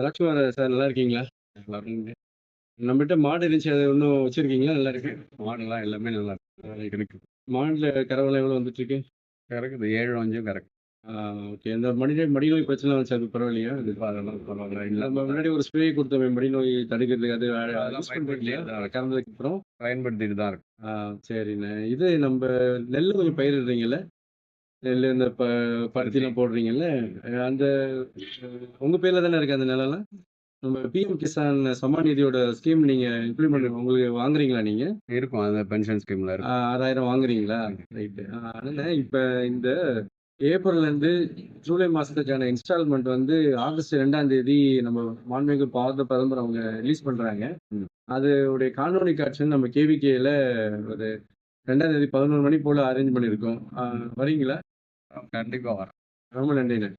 Lakshmana sir நல்லா இருக்கீங்களா? நல்லா இருக்கீங்க. நம்மகிட்ட மாடு இருந்துச்சு. அது இன்னும் வச்சிருக்கீங்களா? நல்லா இருக்கு. மாடுலாம் எல்லாமே நல்லா இருக்கு. மாடுல கறவைலாம் எவ்வளோ வந்துட்டுருக்கு? கறக்குது. 7 5 கறக்கு. ஆ ஓகே. இந்த மடிநோய் பிரச்சனை வந்துச்சு அது பரவாயில்லையா? அதெல்லாம் பரவால்ல. இல்ல நம்ம முன்னாடி ஒரு ஸ்ப்ரே குடுத்தோமே மடிநோய் தடுக்கிறதுக்கு அது அதெல்லாம் யூஸ் பண்றீங்களா? பயன்படுத்திட்டு தான் இருக்கோம். கறந்ததுக்கு அப்புறம்? பயன்படுத்திட்டு தான் இருக்கோம். ஆ சரிண்ணே. இது நம்ப நெல்லு கொஞ்சம் பயிரிடுறீங்கல்ல? நெல்லு இந்த பருத்திலாம் போடுறீங்கல்ல? அந்த உங்க பேர்ல தானே இருக்கு அந்த நிலம்லாம்? நம்ம பிஎம் கிசான் சம்மான் நிதியோட ஸ்கீம் நீங்க இம்ப்ளிமெண்ட் உங்களுக்கு வாங்குறீங்களா நீங்க? இருக்கும். அந்த பென்ஷன் ஸ்கீம்ல இருக்கும். 6000 வாங்குறீங்களா? ரைட்டு. அண்ணே இப்ப இந்த ஏப்ரல்லேருந்து ஜூலை மாசத்துக்கான இன்ஸ்டால்மெண்ட் வந்து ஆகஸ்ட் 2ஆம் தேதி நம்ம மாண்புமிகு பாரத பிரதமர் அவங்க ரிலீஸ் பண்றாங்க. ம். அதோடைய காணொளி காட்சி நம்ம கேவிகேல ஒரு 2ஆம் தேதி 11 மணி போல அரேஞ்ச் பண்ணியிருக்கோம். வரீங்களா? கண்டிப்பா வரேன். ரொம்ப நன்றிண்ணே.